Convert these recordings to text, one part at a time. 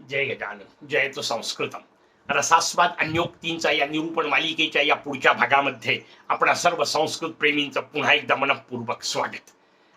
जय गजानन जय तो संस्कृतम रसास्वाद अन्योक्तींचा या निरूपण मालिकेच्या या पुढच्या भागामध्ये आपण सर्व संस्कृत प्रेमींचं पुन्हा एकदा मनपूर्वक स्वागत.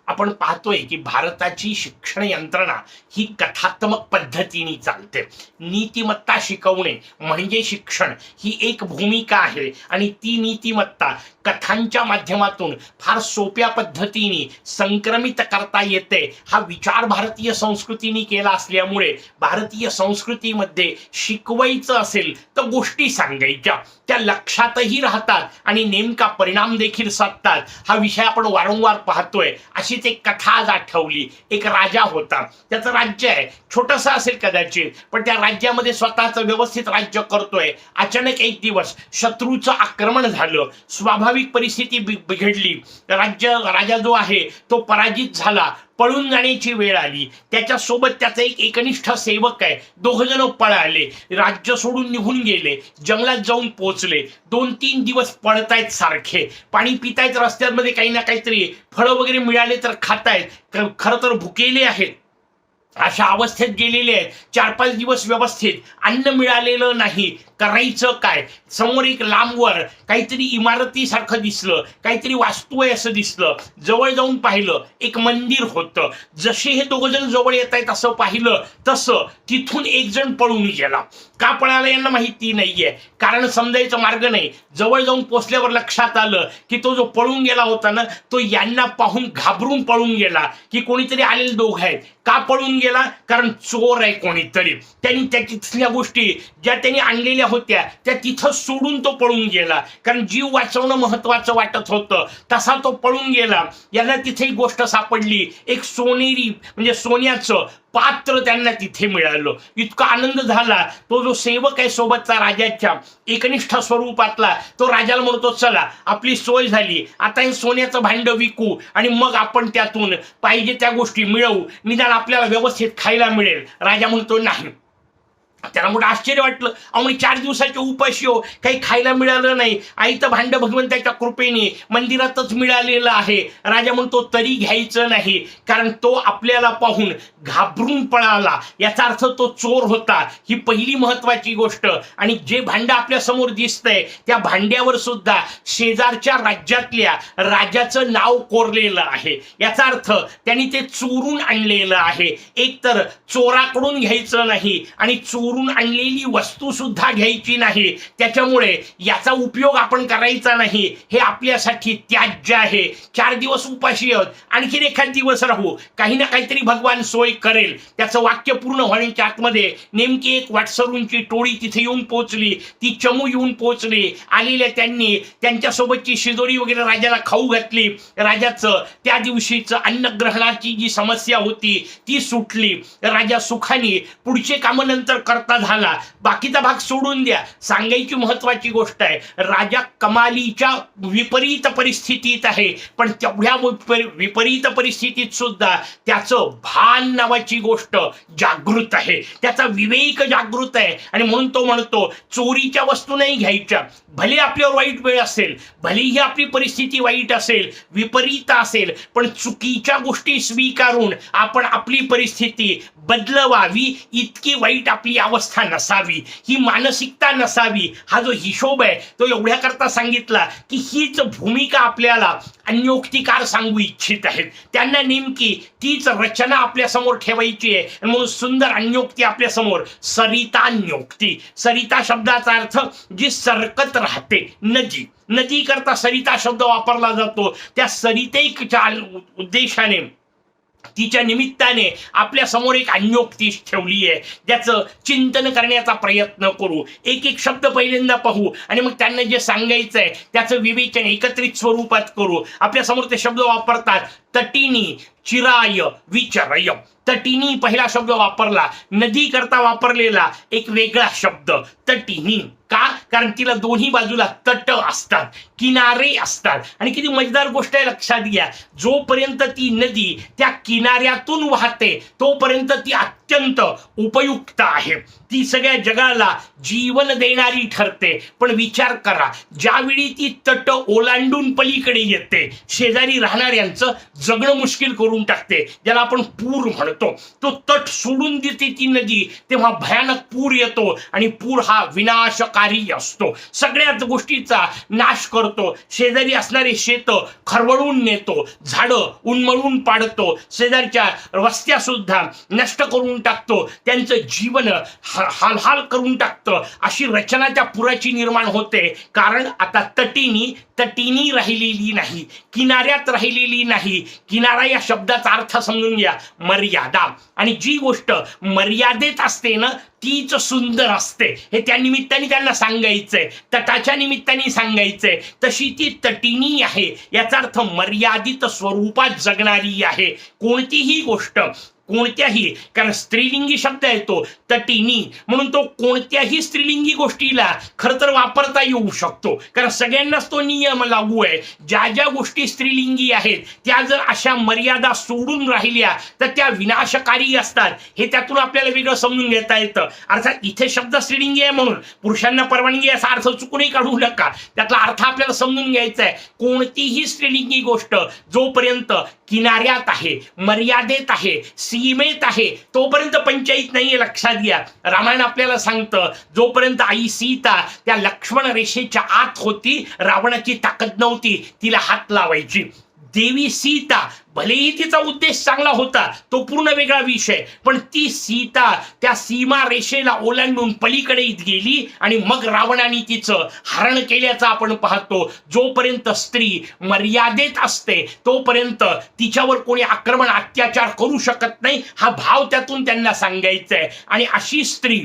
आपण पाहतोय की भारताची शिक्षण यंत्रणा ही कथात्मक पद्धतीने चालते. नीतिमत्ता शिकवणे म्हणजे शिक्षण ही एक भूमिका आहे आणि ती नीतिमत्ता कथांच्या माध्यमातून फार सोप्या पद्धतीने संक्रमित करता येते. हा विचार भारतीय संस्कृतीने केला असल्यामुळे भारतीय संस्कृतीमध्ये शिकवायचं असेल तर गोष्टी सांगायच्या, त्या लक्षातही राहतात आणि नेमका परिणाम देखील साधतात. हा विषय आपण वारंवार पाहतोय. अशीच एक कथा आज आठवली. एक राजा होता, त्याचं राज्य आहे, छोटंसं असेल कदाचित, पण त्या राज्यामध्ये स्वतःचं व्यवस्थित राज्य करतोय. अचानक एक दिवस शत्रूचं आक्रमण झालं. स्वाभाविक परिस्थिती बिघडली. राजा जो आहे तो पराजित झाला. पळून जाण्याची वेळ आली. त्याच्यासोबत त्याचा एक एकनिष्ठ सेवक आहे. दोघ जण पळाले, राज्य सोडून निघून गेले, जंगलात जाऊन पोहोचले. 2-3 दिवस पळतायत सारखे, पाणी पितायत, रस्त्यांमध्ये काही ना काहीतरी फळं वगैरे मिळाले तर खातायत, खरं तर भुकेले आहेत. अशा अवस्थेत गेलेले आहेत. 4-5 दिवस व्यवस्थित अन्न मिळालेलं नाही. करायचं काय? समोर एक लांबवर काहीतरी इमारतीसारखं दिसलं, काहीतरी वास्तू आहे असं दिसलं. जवळ जाऊन पाहिलं, एक मंदिर होतं. जसे हे दोघ जण जवळ येत आहेत असं पाहिलं तसं तिथून एक जण पळून गेला. का पळाला यांना माहिती नाहीये, कारण समजायचा मार्ग नाही. जवळ जाऊन पोचल्यावर लक्षात आलं की तो जो पळून गेला होता ना, तो यांना पाहून घाबरून पळून गेला की कोणीतरी आलेले दोघ आहेत. का पळून गेला? कारण चोर आहे कोणीतरी. त्यांनी तिथल्या गोष्टी ज्या त्यांनी आणलेल्या होत्या त्या तिथं सोडून तो पळून गेला, कारण जीव वाचवणं महत्वाचं वाटत होतं. तसा तो पळून गेला. यांना तिथे एक गोष्ट सापडली, एक सोनेरी म्हणजे सोन्याचं पात्र त्यांना तिथे मिळालं. इतका आनंद झाला. तो जो सेवक आहे सोबतचा राजाच्या एकनिष्ठ स्वरूपातला, तो राजाला म्हणतो, चला आपली सोय झाली, आता हे सोन्याचं भांड विकू आणि मग आपण त्यातून पाहिजे त्या गोष्टी मिळवू, निदान आपल्याला व्यवस्थित खायला मिळेल. राजा म्हणतो नाही. त्याला मोठं आश्चर्य वाटलं. अहो 4 दिवसाचे उपाशी हो, काही खायला मिळालं नाही. आईचं भांड भगवंताच्या कृपेने मंदिरातच मिळालेलं आहे. राजा म्हणतो तरी घ्यायचं नाही, कारण तो आपल्याला पाहून घाबरून पळाला. याचा अर्थ तो चोर होता. ही पहिली महत्वाची गोष्ट. आणि जे भांड आपल्या समोर दिसतंय त्या भांड्यावर सुद्धा शेजारच्या राज्यातल्या राजाचं नाव कोरलेलं आहे. याचा अर्थ त्यांनी ते चोरून आणलेलं आहे. एक तर चोराकडून घ्यायचं नाही आणि चोरून आणलेली वस्तू सुद्धा घ्यायची नाही. त्याच्यामुळे याचा उपयोग आपण करायचा नाही. हे आपल्यासाठी त्याज्य आहे. 4 दिवस उपाशी आहोत, आणखीन एखाद दिवस राहू, काही ना काहीतरी भगवान सोय करेल. त्याचं वाक्य पूर्ण होण्याच्या आतमध्ये नेमकी एक वाटसरूंची टोळी तिथे येऊन पोहोचली. ती चमू येऊन पोहोचली. आलेल्या त्यांनी त्यांच्यासोबतची शिदोरी वगैरे राजाला खाऊ घातली. राजाचं त्या दिवशीचं अन्नग्रहणाची जी समस्या होती ती सुटली. राजा सुखाने पुढचे कामं नंतर करता झाला. बाकीचा भाग सोडून द्या. सांगायची महत्वाची गोष्ट आहे, राजा कमालीच्या विपरीत परिस्थितीत आहे, पण तेवढ्या विपरीत परिस्थितीत सुद्धा त्याचं भान नावाची गोष्ट जागृत आहे. त्याचा विवेक जागृत आहे. आणि म्हणून तो म्हणतो चोरीच्या वस्तू नाही घ्यायच्या. भले आपल्यावर वाईट वेळ असेल, भलेही आपली परिस्थिती वाईट असेल, विपरीत असेल, पण चुकीच्या गोष्टी स्वीकारून आपण आपली परिस्थिती बदलवावी. इतकी वाईट आपली अवस्था नसावी, ही मानसिकता नसावी. हा जो हिशोब आहे तो एवढ्या करता सांगितला की हीच भूमिका आपल्याला अन्योक्तिकार सांगू इच्छित आहेत. त्यांना नेमकी तीच रचना आपल्या समोर ठेवायची आहे. म्हणून सुंदर अन्योक्ती आपल्या समोर, सरितान्योक्ती. सरिता शब्दाचा अर्थ जी सरकत राहते, नदी. नदी करता सरिता शब्द वापरला जातो. त्या सरितेच्या उद्देशाने, तिच्या निमित्ताने आपल्या समोर एक अन्योक्ती ठेवली आहे. ज्याचं चिंतन करण्याचा प्रयत्न करू. एक एक शब्द पहिल्यांदा पाहू आणि मग त्यांना जे सांगायचं आहे त्याचं विवेचन एकत्रित स्वरूपात करू. आपल्या समोर ते शब्द वापरतात, तटिनी, चिराय, विचरय. तटिनी पहिला शब्द वापरला. नदी करता वापरलेला एक वेगळा शब्द तटिनी. का? कारण तिला दोन्ही बाजूला तट असतात, किनारे असतात. आणि किती मजेदार गोष्ट आहे, लक्षात घ्या, जोपर्यंत ती नदी त्या किनाऱ्यातून वाहते तोपर्यंत ती अत्यंत उपयुक्त आहे, ती सगळ्या जगाला जीवन देणारी ठरते. पण विचार करा, ज्यावेळी ती तट ओलांडून पलीकडे येते, शेजारी राहणाऱ्यांचं जगणं मुश्किल करून टाकते, ज्याला आपण पूर म्हणतो. तो तट सोडून देते ती नदी, तेव्हा भयानक पूर येतो आणि पूर हा विनाशकारी असतो, सगळ्याच गोष्टीचा नाश करतो. शेजारी असणारे शेत खरवडून नेतो, झाडं उन्मळून पाडतो, शेजारच्या वस्त्या सुद्धा नष्ट करून टाकतो, त्यांचं जीवन हालहाल करून टाकतं. अशी रचना त्या पुराची निर्माण होते. कारण आता तटीनी राहिलेली नाही, किनाऱ्यात राहिलेली नाही. किनारा या शब्दाचा अर्थ समजून घ्या, मर्यादा. आणि जी गोष्ट मर्यादेत असते ना, तीच सुंदर असते, हे त्या निमित्ताने त्यांना सांगायचंय, तटाच्या निमित्ताने सांगायचंय. तशी ती तटिनी आहे, याचा अर्थ मर्यादित स्वरूपात जगणारी आहे. कोणतीही गोष्ट कोणत्याही, कारण स्त्रीलिंगी शब्द येतो तटिनी, म्हणून तो कोणत्याही स्त्रीलिंगी गोष्टीला खरं तर वापरता येऊ शकतो, कारण सगळ्यांनाच तो नियम लागू आहे. ज्या ज्या गोष्टी स्त्रीलिंगी आहेत त्या जर अशा मर्यादा सोडून राहिल्या तर त्या विनाशकारी असतात. हे त्यातून आपल्याला वेगळं समजून घेता येतं. अर्थात इथे शब्द स्त्रीलिंगी आहे म्हणून पुरुषांना परवानगी असा अर्थ चुकूनही काढू नका, त्यातला अर्थ आपल्याला समजून घ्यायचा आहे. कोणतीही स्त्रीलिंगी गोष्ट जोपर्यंत किनाऱ्यात आहे, मर्यादेत आहे, सीमेत आहे, तोपर्यंत पंचायत नाहीये. लक्षात घ्या, रामायण आपल्याला सांगतं, जोपर्यंत आई सीता त्या लक्ष्मण रेषेच्या आत होती, रावणाची ताकद नव्हती तिला हात लावायची. देवी सीता, भलेही तिचा उद्देश चांगला होता, तो पूर्ण वेगळा विषय, पण ती सीता त्या सीमा रेषेला ओलांडून पलीकडे गेली आणि मग रावणाने तिचं हरण केल्याचं आपण पाहतो. जोपर्यंत स्त्री मर्यादेत असते तोपर्यंत तिच्यावर कोणी आक्रमण अत्याचार करू शकत नाही, हा भाव त्यातून त्यांना सांगायचा आहे. आणि अशी स्त्री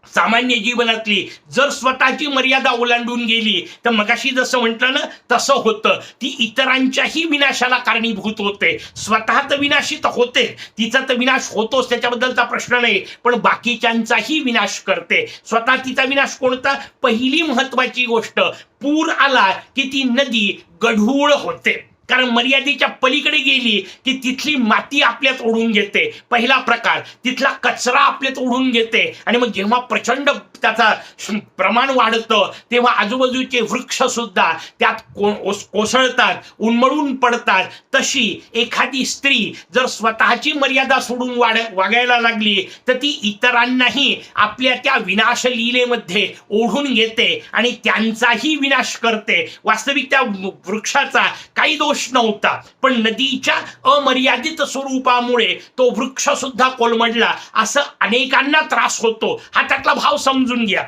सामान्य जीवनातली जर स्वतःची मर्यादा ओलांडून गेली तर मगाशी जसं म्हटलं ना तसं होतं, ती इतरांच्याही विनाशाला कारणीभूत होते. स्वतः तर विनाशित होते, तिचा तर विनाश होतोच, त्याच्याबद्दलचा प्रश्न नाही, पण बाकीच्यांचाही विनाश करते. स्वतः तिचा विनाश कोणता? पहिली महत्वाची गोष्ट, पूर आला की ती नदी गढूळ होते, कारण मर्यादेच्या पलीकडे गेली की तिथली माती आपल्यात ओढून घेते. पहिला प्रकार, तिथला कचरा आपल्यात ओढून घेते. आणि मग जेव्हा प्रचंड त्याचा प्रमाण वाढतं तेव्हा आजूबाजूचे वृक्ष सुद्धा त्यात कोसळतात, उन्मळून पडतात. तशी एखादी स्त्री जर स्वतःची मर्यादा सोडून वागायला लागली तर ती इतरांनाही आपल्या त्या विनाश लीलेमध्ये ओढून घेते आणि त्यांचाही विनाश करते. वास्तविक त्या वृक्षाचा काही दोष नव्हता, पण नदीच्या अमर्यादित स्वरूपामुळे तो वृक्ष सुद्धा कोलमडला. असं अनेकांना त्रास होतो, हा त्यातला भाव समजून घ्या.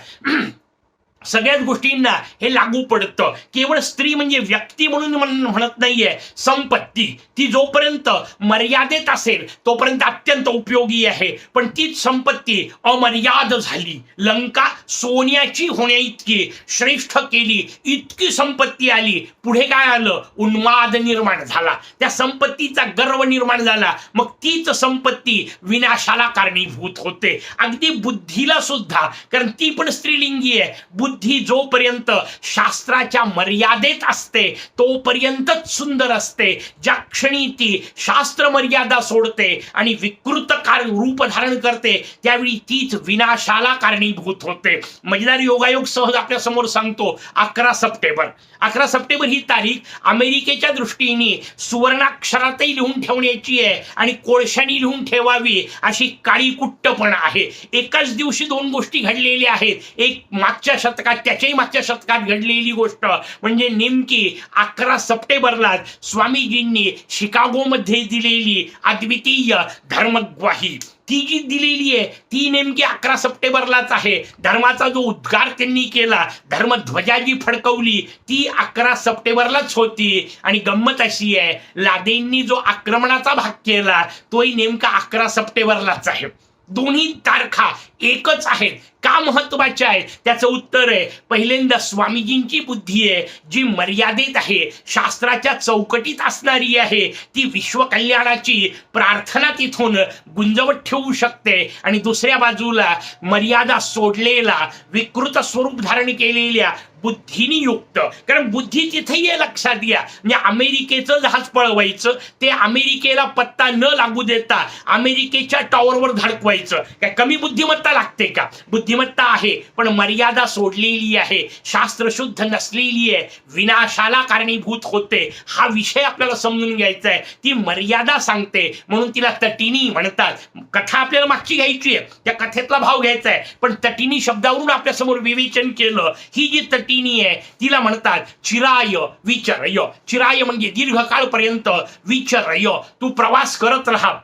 सगळ्याच गोष्टींना हे लागू पडतं. केवळ स्त्री म्हणजे व्यक्ती म्हणून म्हणत नाहीये, संपत्ती ती जोपर्यंत मर्यादेत असेल तोपर्यंत अत्यंत उपयोगी आहे. पण तीच संपत्ती अमर्याद झाली, लंका सोन्याची होण्या इतकी श्रेष्ठ केली, इतकी संपत्ती आली, पुढे काय आलं? उन्माद निर्माण झाला, त्या संपत्तीचा गर्व निर्माण झाला. मग तीच संपत्ती विनाशाला कारणीभूत होते. अगदी बुद्धीला सुद्धा, कारण ती पण स्त्रीलिंगी आहे. बुद्धी जोपर्यंत शास्त्राच्या मर्यादेत असते तोपर्यंतच सुंदर असते. ज्या क्षणी ती शास्त्र मर्यादा सोडते आणि विकृत रूप धारण करते त्यावेळी तीच विनाशाला कारणीभूत होते. मजेदार योगायोग सहज आपल्या समोर सांगतो. 11 सप्टेंबर 11 सप्टेंबर ही तारीख अमेरिकेच्या दृष्टीने सुवर्णाक्षरातही लिहून ठेवण्याची आहे आणि कोळशाने लिहून ठेवावी अशी काळी कुट्टपणा आहे. एकाच दिवशी दोन गोष्टी घडलेल्या आहेत. एक मागच्या शतकात, त्याच्याही मागच्या शतकात घडलेली गोष्ट म्हणजे नेमकी 11 सप्टेंबरला स्वामीजींनी शिकागोमध्ये दिलेली अद्वितीय धर्मग्वाही, ती जी दिलेली आहे ती नेमकी 11 सप्टेंबरलाच आहे. धर्माचा जो उद्गार त्यांनी केला, धर्मध्वजा जी फडकवली ती 11 सप्टेंबरलाच होती. आणि गंमत अशी आहे, लादेंनी जो आक्रमणाचा भाग केला तोही नेमका 11 सप्टेंबरलाच आहे. दोन्ही तारखा एकच आहेत. का महत्वाच्या आहेत? त्याचं उत्तर आहे, पहिल्यांदा स्वामीजींची बुद्धी आहे जी मर्यादेत आहे, शास्त्राच्या चौकटीत असणारी आहे, ती विश्वकल्याणाची प्रार्थना तिथून गुंजवत ठेवू शकते. आणि दुसऱ्या बाजूला मर्यादा सोडलेला, विकृत स्वरूप धारण केलेल्या बुद्धीने युक्त, कारण बुद्धी तिथेही आहे लक्षात घ्या. म्हणजे अमेरिकेचं जहाज पळवायचं, ते अमेरिकेला पत्ता न लागू देता अमेरिकेच्या टॉवरवर धडकवायचं, काय कमी बुद्धिमत्ता लागते का? बुद्धिमत्ता आहे, पण मर्यादा सोडलेली आहे, शास्त्रशुद्ध नसलेली आहे, विनाशाला कारणीभूत होते. हा विषय आपल्याला समजून घ्यायचा आहे. ती मर्यादा सांगते, म्हणून तिला तटिनी म्हणतात. कथा आपल्याला मागची घ्यायची आहे, त्या कथेतला भाव घ्यायचा आहे, पण तटिनी शब्दावरून आपल्या समोर विवेचन केलं. ही जी तटिनी आहे तिला म्हणतात चिराय विचरय. चिराय म्हणजे दीर्घकाळपर्यंत, विचरय तू प्रवास करत राहा,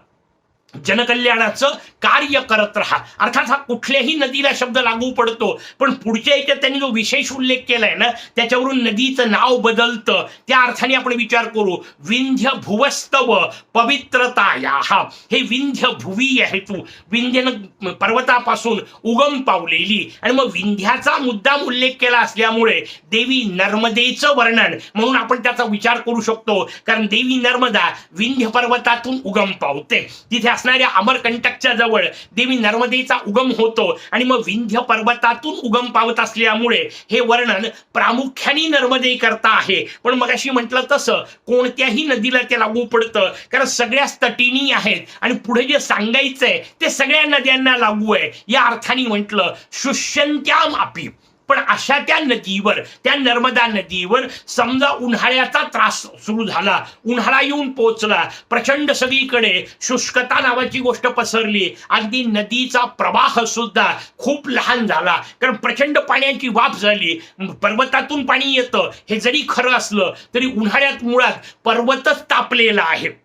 जनकल्याणाचं कार्य करत राहा. अर्थात हा कुठल्याही नदीला शब्द लागू पडतो, पण पुढच्या याच्यात त्यांनी जो विशेष उल्लेख केलाय ना, त्याच्यावरून नदीचं नाव बदलतं. त्या अर्थाने आपण विचार करू. विंध्य भुवस्तव पवित्रताया, हे विंध्य भुवी आहे तू, विंध्यन पर्वतापासून उगम पावलेली. आणि मग विंध्याचा मुद्दाम उल्लेख केला असल्यामुळे देवी नर्मदेचं वर्णन म्हणून आपण त्याचा विचार करू शकतो, कारण देवी नर्मदा विंध्य पर्वतातून उगम पावते. तिथे असणाऱ्या अमरकंटकच्या जवळ देवी नर्मदेचा उगम होतो, आणि मग विंध्य पर्वतातून उगम पावत असल्यामुळे हे वर्णन प्रामुख्याने नर्मदे करता आहे. पण मग अशी म्हटलं तसं कोणत्याही नदीला ते लागू पडतं, कारण सगळ्याच तटिनी आहेत, आणि पुढे जे सांगायचंय ते सगळ्या नद्यांना लागू आहे. या अर्थाने म्हटलं शुष्यंत्याम अपि. पण अशा त्या नदीवर, त्या नर्मदा नदीवर समजा उन्हाळ्याचा त्रास सुरू झाला, उन्हाळा येऊन पोहोचला, प्रचंड सगळीकडे शुष्कता नावाची गोष्ट पसरली, अगदी नदीचा प्रवाह सुद्धा खूप लहान झाला, कारण प्रचंड पाण्याची वाफ झाली. पर्वतातून पाणी येतं हे जरी खरं असलं तरी उन्हाळ्यात मुळात पर्वतच तापलेला आहे,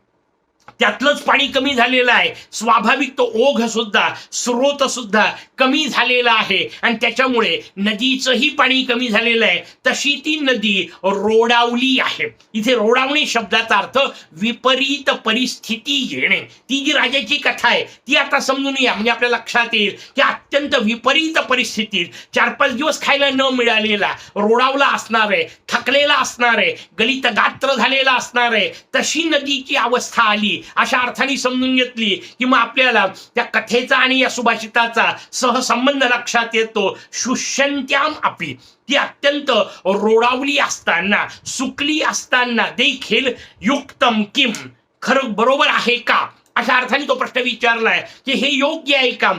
त्यातलंच पाणी कमी झालेलं आहे. स्वाभाविक तो ओघ सुद्धा, स्रोत सुद्धा कमी झालेला आहे, आणि त्याच्यामुळे नदीचंही पाणी कमी झालेलं आहे. तशी ती नदी रोडावली आहे. इथे रोडावणे शब्दाचा अर्थ विपरीत परिस्थिती येणे. ती जी राजाची कथा आहे ती आता समजून या, म्हणजे आपल्या लक्षात येईल की अत्यंत विपरीत परिस्थितीत 4-5 दिवस खायला न मिळालेला, रोडावला असणार आहे, थकलेला असणार आहे, गलित गात्र झालेला असणार आहे, तशी नदीची अवस्था आली. अशा अर्थाने समजून घेतली की मग आपल्याला त्या कथेचा आणि या सुभाषिताचा सहसंबंध लक्षात येतो. शुष्यंत्याम अपि, ती अत्यंत रोडावली असताना, सुकली असताना देखील युक्तम किम, खरं बरोबर आहे का, अशा अर्थाने तो प्रश्न विचारलाय की हे योग्य आहे का?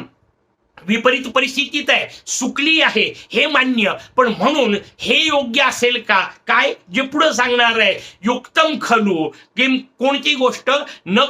विपरीत परिस्थितीत आहे, सुकली आहे हे मान्य, पण म्हणून हे योग्य असेल का? काय जे पुढे सांगणार आहे, युक्तम खलू किम, कोणती गोष्ट न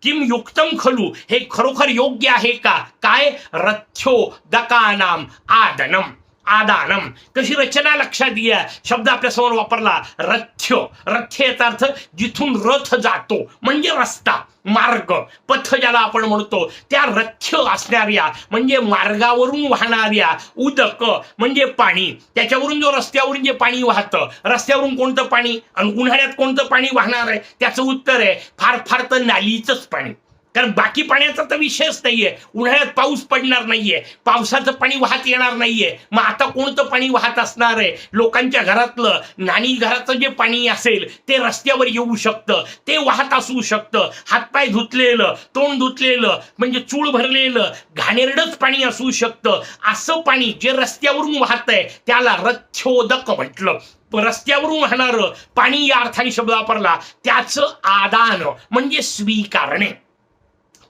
किम युक्तम खलू, हे खरोखर योग्य आहे का? काय रथ्यो दकानाम आदनम, आदानम, कशी रचना लक्षात घ्या. शब्द आपल्या समोर वापरला रथ्य. रथ्य याचा अर्थ जिथून रथ जातो म्हणजे रस्ता, मार्ग, पथ ज्याला आपण म्हणतो, त्या रथ्य असणाऱ्या म्हणजे मार्गावरून वाहणाऱ्या, उदक म्हणजे पाणी, त्याच्यावरून जो रस्त्यावरून जे पाणी वाहतं, रस्त्यावरून कोणतं पाणी आणि उन्हाळ्यात कोणतं पाणी वाहणार आहे, त्याचं उत्तर आहे फार फार तर नालीचंच पाणी. कारण बाकी पाण्याचा तर विषयच नाहीये. उन्हाळ्यात पाऊस पडणार नाहीये, पावसाचं पाणी वाहत येणार नाहीये, मग आता कोणतं पाणी वाहत असणार आहे? लोकांच्या घरातलं, नाणी घराचं जे पाणी असेल ते रस्त्यावर येऊ शकतं, ते वाहत असू शकतं. हातपाय धुतलेलं, तोंड धुतलेलं म्हणजे चूळ भरलेलं घाणेरडंच पाणी असू शकतं. असं पाणी जे रस्त्यावरून वाहतंय त्याला रथ्योदक म्हटलं. रस्त्यावरून वाहणारं पाणी या अर्थाने शब्द वापरला, त्याचं आदान म्हणजे स्वीकारणे.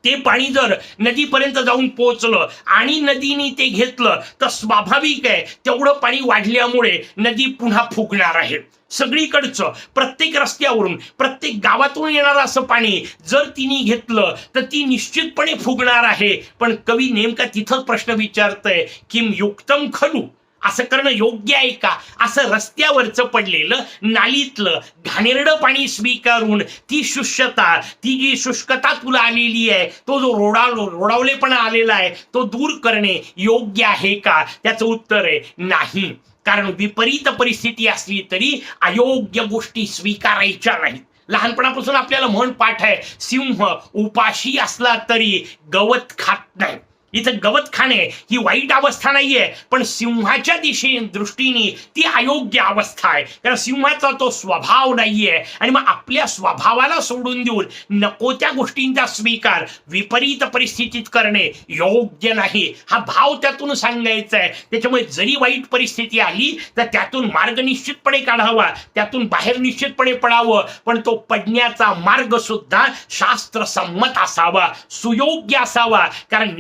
ते पाणी जर नदीपर्यंत जाऊन पोहोचलं आणि नदीने ते घेतलं तर स्वाभाविक आहे तेवढं पाणी वाढल्यामुळे नदी पुन्हा फुगणार आहे. सगळीकडचं, प्रत्येक रस्त्यावरून, प्रत्येक गावातून येणारं असं पाणी जर तिने घेतलं तर ती निश्चितपणे फुगणार आहे. पण कवी नेमका तिथंच प्रश्न विचारतंय, किम युक्तम खलू, असं करणं योग्य आहे का? असं रस्त्यावरचं पडलेलं, नालीतलं घाणेरडं पाणी स्वीकारून ती शुष्यता, ती जी शुष्कता तुला आलेली आहे, तो जो रोडावलेपणा आलेला आहे तो दूर करणे योग्य आहे का? त्याचं उत्तर आहे नाही. कारण विपरीत परिस्थिती असली तरी अयोग्य गोष्टी स्वीकारायच्या नाहीत. लहानपणापासून आपल्याला म्हण पाठ आहे, सिंह उपाशी असला तरी गवत खात नाही. इथं गवत खाणे ही वाईट अवस्था नाहीये, पण सिंहाच्या दृष्टीने ती अयोग्य अवस्था आहे. कारण सिंहाचा तो स्वभाव नाहीये. आणि मग आपल्या स्वभावाला सोडून देऊन नको त्या गोष्टींचा स्वीकार विपरीत परिस्थितीत करणे योग्य नाही, हा भाव त्यातून सांगायचा आहे. त्याच्यामुळे जरी वाईट परिस्थिती आली तर त्यातून मार्ग निश्चितपणे काढावा, त्यातून बाहेर निश्चितपणे पडावं, पण तो पडण्याचा मार्ग सुद्धा शास्त्रसंमत असावा, सुयोग्य असावा. कारण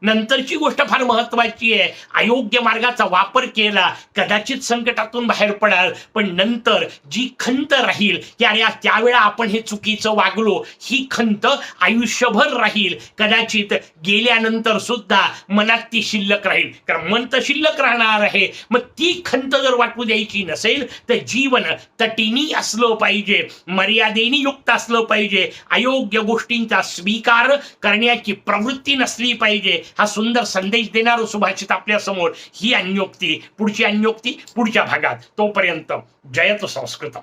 नंतरची गोष्ट फार महत्वाची आहे. अयोग्य मार्गाचा वापर केला कदाचित संकटातून बाहेर पडाल, पण नंतर जी खंत राहील की अरे त्यावेळा आपण हे चुकीचं वागलो, ही खंत आयुष्यभर राहील. कदाचित गेल्यानंतर सुद्धा मनात ती शिल्लक राहील, कारण मन तर शिल्लक राहणार आहे. मग ती खंत जर वाटू द्यायची नसेल तर जीवन तटीनी असलं पाहिजे, मर्यादेने युक्त असलं पाहिजे, अयोग्य गोष्टींचा स्वीकार करण्याची प्रवृत्ती नसली पाहिजे. हा सुंदर संदेश देणारं सुभाषित आपल्या समोर. ही अन्योक्ती, पुढची अन्योक्ती पुढच्या भागात. तोपर्यंत जयतु संस्कृतम.